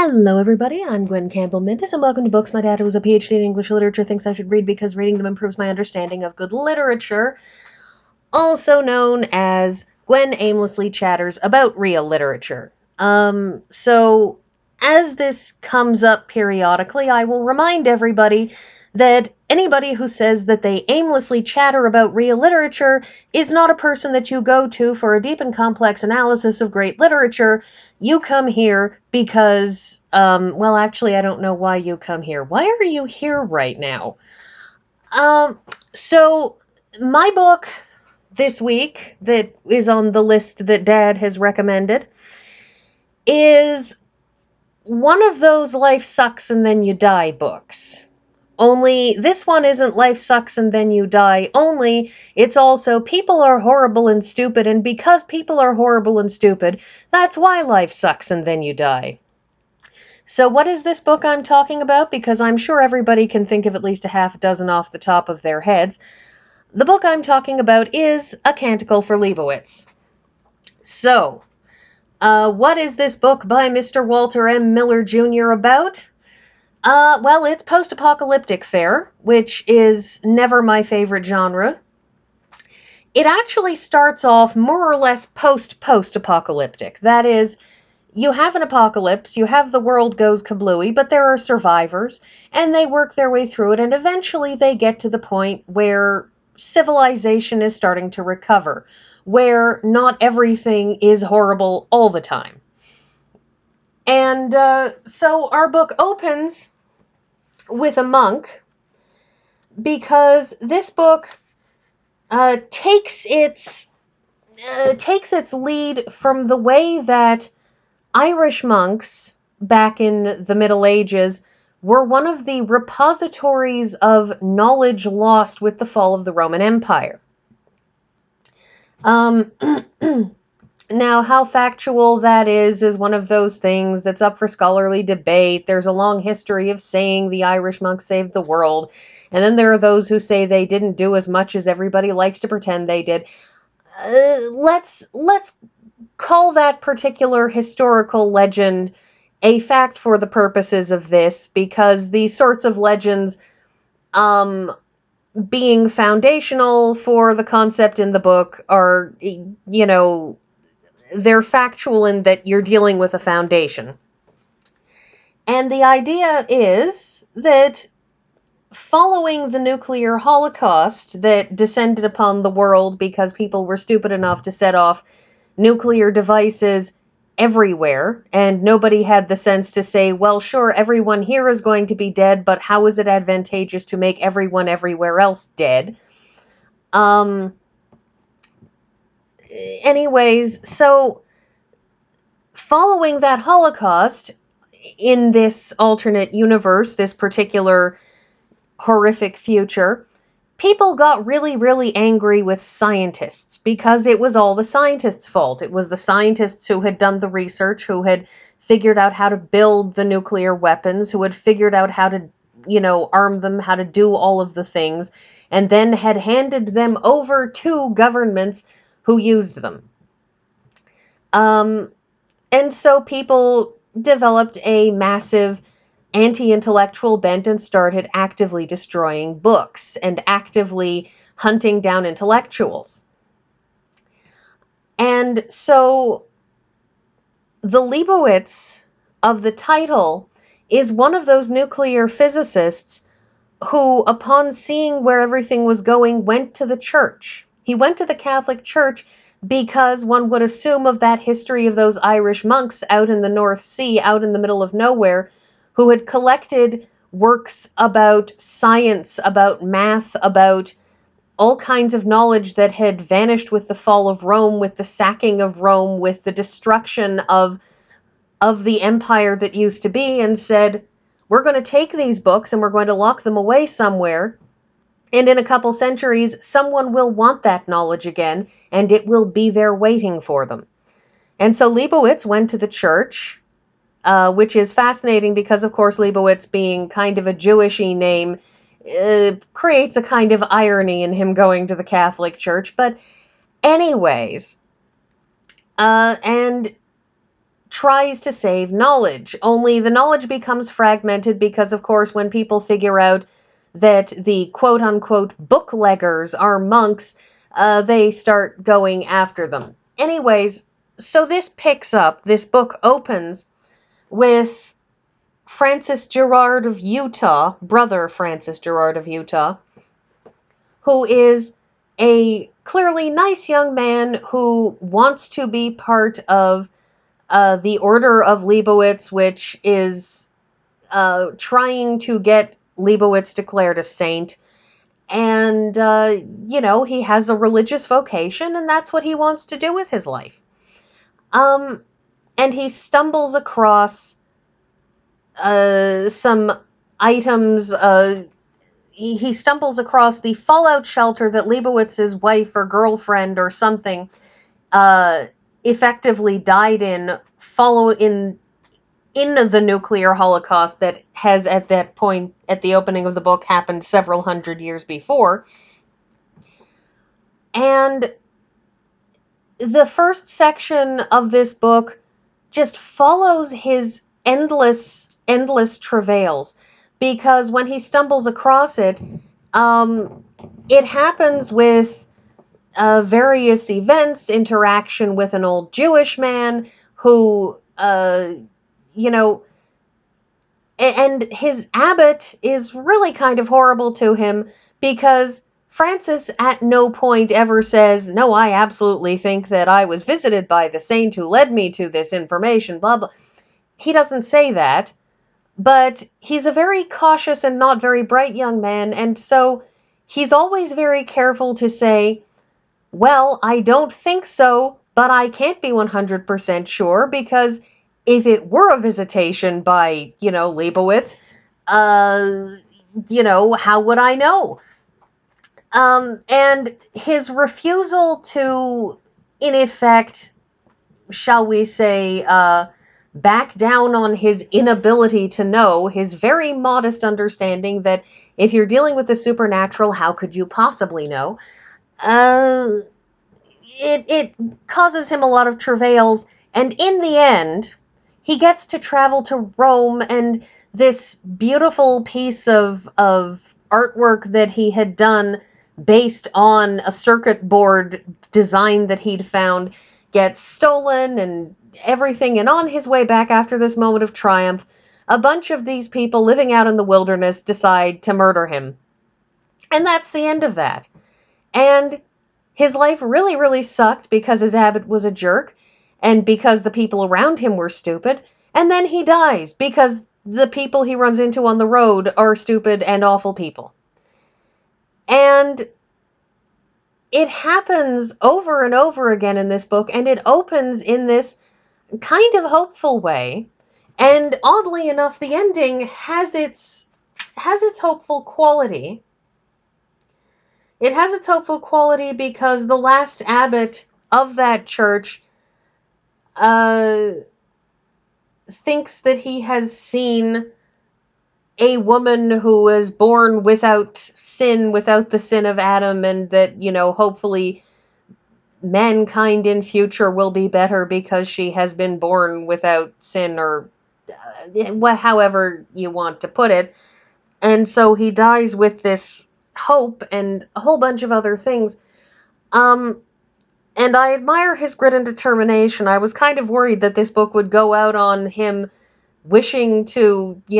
Hello everybody, I'm Gwen Campbell-Mindes, and welcome to Books My Dad, who is a PhD in English literature, thinks I should read because reading them improves my understanding of good literature, also known as Gwen Aimlessly Chatters About Real Literature. So as this comes up periodically, I will remind everybody that anybody who says that they aimlessly chatter about real literature is not a person that you go to for a deep and complex analysis of great literature. You come here because, well, actually, I don't know why you come here. Why are you here right now? So my book this week that is on the list that Dad has recommended is one of those life sucks and then you die books. Only this one isn't life sucks and then you die only, it's also people are horrible and stupid, and because people are horrible and stupid, that's why life sucks and then you die. So what is this book I'm talking about? Because I'm sure everybody can think of at least a half dozen off the top of their heads. The book I'm talking about is A Canticle for Leibowitz. So, what is this book by Mr. Walter M. Miller Jr. about? Well, it's post-apocalyptic fare, which is never my favorite genre. It actually starts off more or less post-apocalyptic. That is, you have an apocalypse, you have the world goes kablooey, but there are survivors, and they work their way through it, and eventually they get to the point where civilization is starting to recover, where not everything is horrible all the time. And so our book opens with a monk, because this book takes its lead from the way that Irish monks back in the Middle Ages were one of the repositories of knowledge lost with the fall of the Roman Empire. Now, how factual that is one of those things that's up for scholarly debate. There's a long history of saying the Irish monks saved the world, and then there are those who say they didn't do as much as everybody likes to pretend they did. Let's call that particular historical legend a fact for the purposes of this, because these sorts of legends, being foundational for the concept in the book, are, they're factual in that you're dealing with a foundation. And the idea is that following the nuclear holocaust that descended upon the world because people were stupid enough to set off nuclear devices everywhere, and nobody had the sense to say, well, sure, everyone here is going to be dead, but how is it advantageous to make everyone everywhere else dead? Anyways, so following that Holocaust, in this alternate universe, this particular horrific future, people got really, really angry with scientists because it was all the scientists' fault. It was the scientists who had done the research, who had figured out how to build the nuclear weapons, who had figured out how to, arm them, how to do all of the things, and then had handed them over to governments who used them. And so people developed a massive anti-intellectual bent and started actively destroying books and actively hunting down intellectuals. And so the Leibowitz of the title is one of those nuclear physicists who, upon seeing where everything was going, went to the church. He went to the Catholic Church because one would assume of that history of those Irish monks out in the North Sea, out in the middle of nowhere, who had collected works about science, about math, about all kinds of knowledge that had vanished with the fall of Rome, with the sacking of Rome, with the destruction of the empire that used to be, and said, we're going to take these books and we're going to lock them away somewhere, and in a couple centuries, someone will want that knowledge again, and it will be there waiting for them. And so Leibowitz went to the church, which is fascinating because, of course, Leibowitz being kind of a Jewish-y name creates a kind of irony in him going to the Catholic Church. But anyways, and tries to save knowledge, only the knowledge becomes fragmented because, of course, when people figure out that the quote-unquote bookleggers are monks, they start going after them. Anyways, so this book opens with Francis Gerard of Utah, brother Francis Gerard of Utah, who is a clearly nice young man who wants to be part of the Order of Leibowitz, which is trying to get Leibowitz declared a saint. And, he has a religious vocation, and that's what he wants to do with his life. And he stumbles across some items. He stumbles across the fallout shelter that Leibowitz's wife or girlfriend or something effectively died in the nuclear holocaust that has at that point at the opening of the book happened several hundred years before. And the first section of this book just follows his endless travails, because when he stumbles across it, it happens with various events, interaction with an old Jewish man who, and his abbot is really kind of horrible to him, because Francis at no point ever says, no, I absolutely think that I was visited by the saint who led me to this information, blah, blah. He doesn't say that, but he's a very cautious and not very bright young man, and so he's always very careful to say, well, I don't think so, but I can't be 100% sure, because if it were a visitation by, Leibowitz, how would I know? And his refusal to, in effect, shall we say, back down on his inability to know, his very modest understanding that if you're dealing with the supernatural, how could you possibly know? It causes him a lot of travails, and in the end, he gets to travel to Rome, and this beautiful piece of artwork that he had done based on a circuit board design that he'd found gets stolen and everything, and on his way back after this moment of triumph, a bunch of these people living out in the wilderness decide to murder him. And that's the end of that. And his life really, really sucked because his abbot was a jerk and because the people around him were stupid. And then he dies because the people he runs into on the road are stupid and awful people. And it happens over and over again in this book, and it opens in this kind of hopeful way. And oddly enough, the ending has its hopeful quality. It has its hopeful quality because the last abbot of that church thinks that he has seen a woman who was born without sin, without the sin of Adam, and that, hopefully mankind in future will be better because she has been born without sin, or however you want to put it. And so he dies with this hope and a whole bunch of other things. And I admire his grit and determination. I was kind of worried that this book would go out on him wishing to be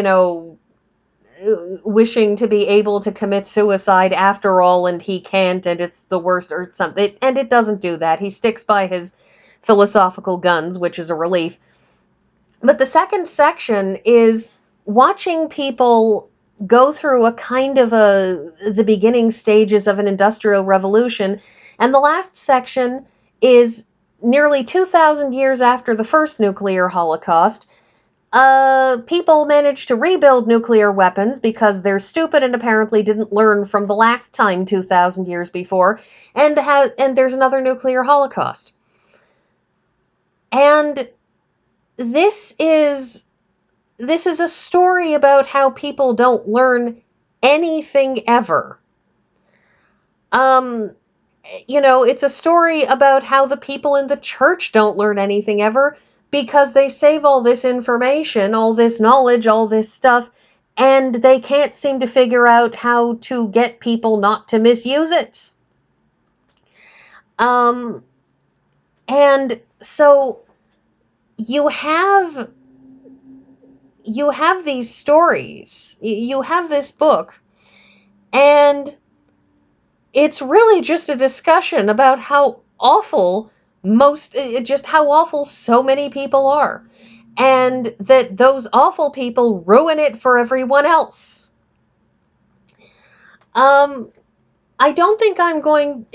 able to commit suicide after all, and he can't, and it's the worst or something. And it doesn't do that. He sticks by his philosophical guns, which is a relief. But the second section is watching people go through a kind of the beginning stages of an industrial revolution. And the last section is nearly 2,000 years after the first nuclear holocaust. People managed to rebuild nuclear weapons because they're stupid and apparently didn't learn from the last time 2,000 years before, and there's another nuclear holocaust. And this is a story about how people don't learn anything ever. It's a story about how the people in the church don't learn anything ever, because they save all this information, all this knowledge, all this stuff, and they can't seem to figure out how to get people not to misuse it. And so you have these stories, you have this book, and it's really just a discussion about how awful how awful so many people are, and that those awful people ruin it for everyone else. I don't think I'm going,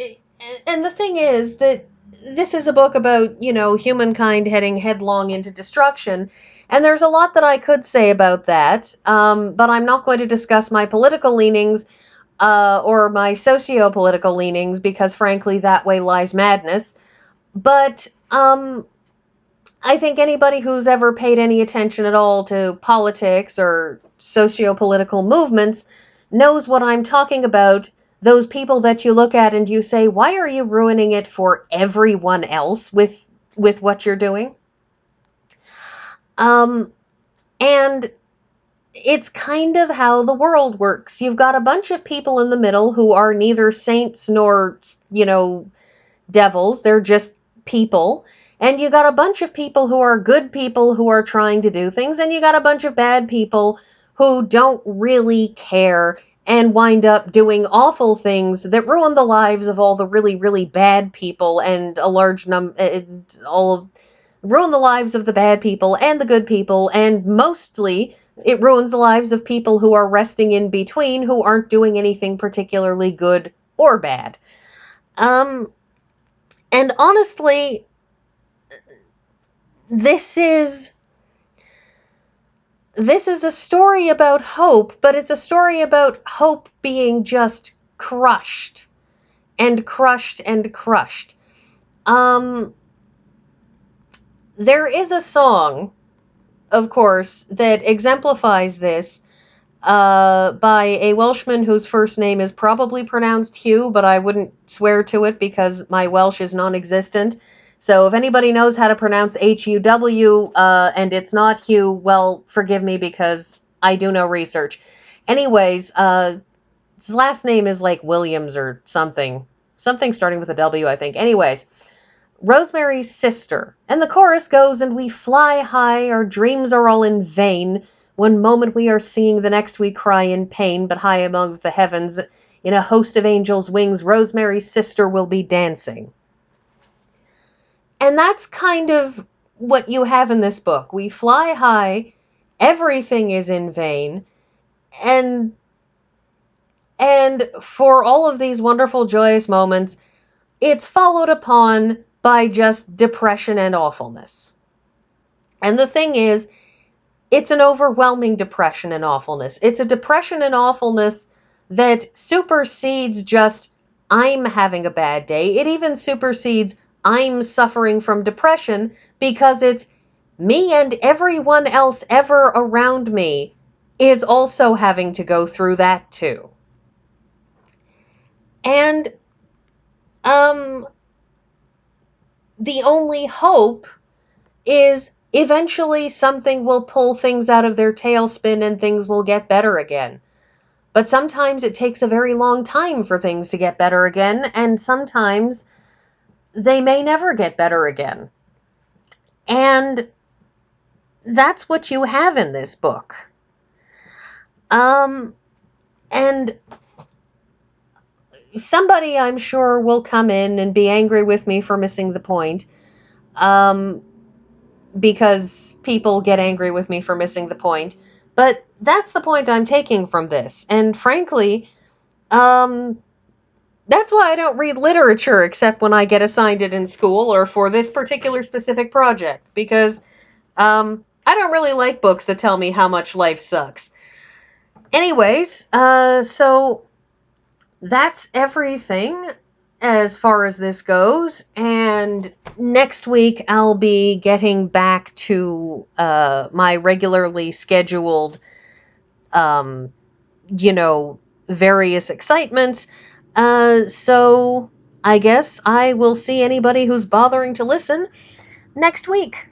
and the thing is that this is a book about, humankind heading headlong into destruction, and there's a lot that I could say about that, but I'm not going to discuss my political leanings or my socio-political leanings, because frankly, that way lies madness. But I think anybody who's ever paid any attention at all to politics or socio-political movements knows what I'm talking about. Those people that you look at and you say, why are you ruining it for everyone else with what you're doing? And it's kind of how the world works. You've got a bunch of people in the middle who are neither saints nor, devils. They're just people. And you got a bunch of people who are good people who are trying to do things. And you got a bunch of bad people who don't really care and wind up doing awful things that ruin the lives of all the really, really bad people, and a large number, ruin the lives of the bad people and the good people, and mostly it ruins the lives of people who are resting in between, who aren't doing anything particularly good or bad. And honestly, this is a story about hope, but it's a story about hope being just crushed and crushed and crushed. There is a song, of course, that exemplifies this, by a Welshman whose first name is probably pronounced Hugh, but I wouldn't swear to it because my Welsh is non-existent. So if anybody knows how to pronounce Huw, and it's not Hugh, well, forgive me because I do no research. Anyways, his last name is like Williams or something. Something starting with a W, I think. Anyways, Rosemary's Sister. And the chorus goes, and we fly high, our dreams are all in vain. One moment we are singing, the next we cry in pain, but high above the heavens, in a host of angels' wings, Rosemary's sister will be dancing. And that's kind of what you have in this book. We fly high, everything is in vain, and for all of these wonderful, joyous moments, it's followed upon by just depression and awfulness. And the thing is, it's an overwhelming depression and awfulness. It's a depression and awfulness that supersedes just, I'm having a bad day. It even supersedes, I'm suffering from depression, because it's me and everyone else ever around me is also having to go through that too. And, the only hope is eventually something will pull things out of their tailspin and things will get better again. But sometimes it takes a very long time for things to get better again, and sometimes they may never get better again. And that's what you have in this book. And somebody, I'm sure, will come in and be angry with me for missing the point. Because people get angry with me for missing the point. But that's the point I'm taking from this. And frankly, that's why I don't read literature except when I get assigned it in school or for this particular specific project. Because I don't really like books that tell me how much life sucks. Anyways, so that's everything as far as this goes, and next week I'll be getting back to my regularly scheduled, various excitements, so I guess I will see anybody who's bothering to listen next week.